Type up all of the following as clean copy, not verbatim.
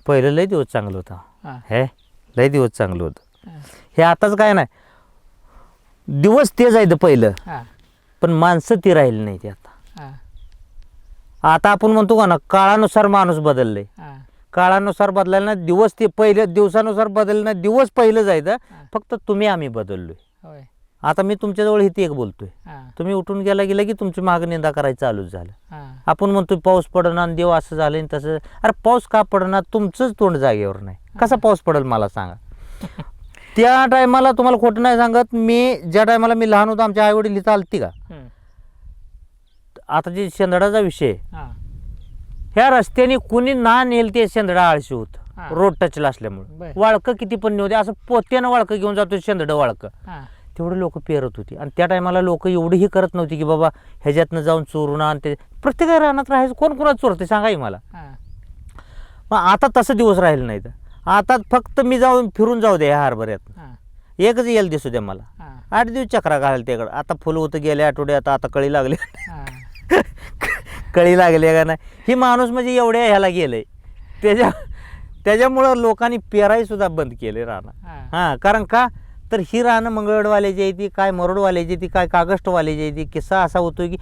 पहिलं लय दिवस चांगलं होतं. हां. हे लय दिवस चांगलं होतं. हे आताच काय नाही, दिवस ते जायचं पहिलं, हां. पण माणसं ती राहिली नाही ती आता. हां. आता आपण म्हणतो का ना, काळानुसार माणूस बदलले. हां. काळानुसार बदलायला ना, दिवस ते पहिले दिवसानुसार बदलले ना, दिवस पहिलं जायचं. फक्त तुम्ही आम्ही बदललोय. होय. आता मी तुमच्याजवळ इथे एक बोलतोय, हां. तुम्ही उठून गेला गेला की तुमची माग निंदा करायचं चालूच झालं. हां. आपण म्हणतोय पाऊस पडना आणि देव असं झालं आणि तसं. अरे पाऊस का पडना? तुमचंच तोंड जागेवर नाही. कसा पाऊस पडेल मला सांगा. त्या टायमाला तुम्हाला खोटं नाही सांगत, मी ज्या टायमाला मी लहान होतो, आमच्या आई वडील इथं आलती का. आता जे शेंदडाचा विषय, हां. ह्या रस्त्याने कुणी ना नेल ते शेंदडा आळशी होतं. हां. रोड टचला असल्यामुळे बरं. वाळकं किती पण नव्हते, असं पोत्यानं वाळकं घेऊन जातो शेंदडं वाळकं. हां. तेवढं लोक पेरत होती. आणि त्या टायमाला लोक एवढीही करत नव्हती की बाबा ह्याच्यातनं जाऊन चोरून आण. ते प्रत्येक रानात राहायचं, कोण कोणाच चोरते सांगाही मला. हां. मग आता तसं दिवस राहिले नाहीत. आता फक्त मी जाऊन फिरून जाऊ दे ह्या हरभऱ्यात, हां. एकच येईल दिसू द्या मला. हां. 8 दिवस चक्रा घालायला त्याकडं. आता फुलं होतं गेल्या आठवड्यात, आता कळी लागली. हां. कळी लागली का नाही, ही माणूस म्हणजे एवढ्या ह्याला गेलंय. त्याच्यामुळं लोकांनी पेराई सुद्धा बंद केले राहणं. हां. हां, कारण का तर ही रानं मंगळवाल्याची आहे ती, काय मरोडवाल्याची ती, काय कागस्टवाल्याची आहे ती. किस्सा असा होतो की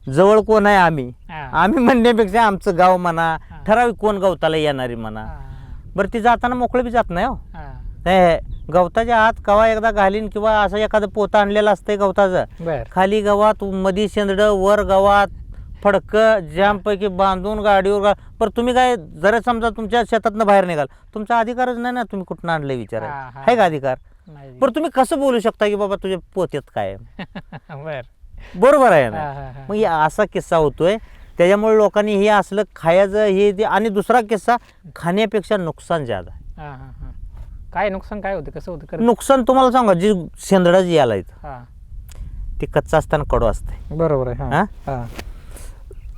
जवळ कोण आहे आम्ही हां. आम्ही म्हणण्यापेक्षा आमचं गाव म्हणा, हां. ठराविक कोण गवताला येणारी म्हणा. हां. बरं ती जाताना मोकळं बी जात नाही हो. हां. हे गवताच्या आत कवा एकदा घालीन किंवा असं एखादं पोतं आणलेलं असतंय गवताचं, बर. खाली गवात मधी शेंदडं वर गवात फडकं जामपैकी बांधून गाडीवर पण तुम्ही काय जरा समजा तुमच्या शेतातनं बाहेर निघाल, तुमचा अधिकारच नाही ना, तुम्ही कुठं आणलंय विचार हां, हां. आहे का अधिकार. नाही. पण तुम्ही कसं बोलू शकता की बाबा तुझ्या पोत्यात काय आहे? बर. बरोबर आहे ना. हां, हां, हां. मग हे असा किस्सा होतोय. त्याच्यामुळे लोकांनी हे असलं खायचं हे ते. आणि दुसरा किस्सा, खाण्यापेक्षा नुकसान ज्यादा आहे. हां, हां, हां. काय नुकसान काय होतं, कसं होतं खरं? नुकसान तुम्हाला सांगा, जी शेंदडा जी याला येतं हां. ती कच्चा असताना कडू असते. बरोबर आहे. हां. हां? हां.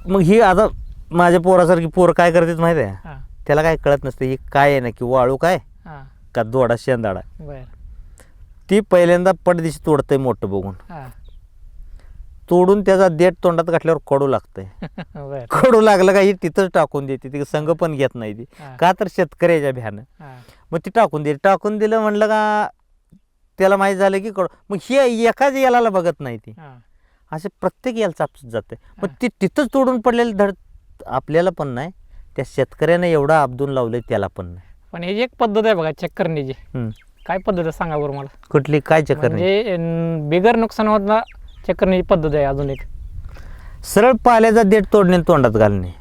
मग ही आता माझ्या पोरासारखी पोर काय करतात माहिती आहे, हां. त्याला काय कळत नसतं ही काय आहे ना, की वाळू काय हां. का दोडा शेंदाडा. बर. ती पहिल्यांदा पडदिशी तोडतंय मोठं बघून, हां. तोडून त्याचा देठ तोंडात घातल्यावर कडू लागतंय. बर. कडू लागलं का ही तिथंच टाकून देते, ती संघ पण घेत नाही ती. हां. का तर शेतकऱ्याच्या भ्यानं. हां. मग ती टाकून दिलं म्हणलं का त्याला माहीत झालं की कडू. मग हे एकाच याला बघत नाही ती, हां. असे प्रत्येक याला चापसून जाते. मग ती तिथंच तोडून पडलेलं धड आपल्याला पण नाही, त्या शेतकऱ्यानं एवढं आपदून लावलंय त्याला पण नाही. पण ही जी एक पद्धत आहे बघा चेक करण्याची, हम्म. काय पद्धत आहे सांगा बरं मला. कुठली काय चक्कर नाही. म्हणजे बिगर नुकसान होत ना चेक करण्याची पद्धत आहे अजून एक. सरळ पाल्याचा देठ तोडणे तोंडात घालणे.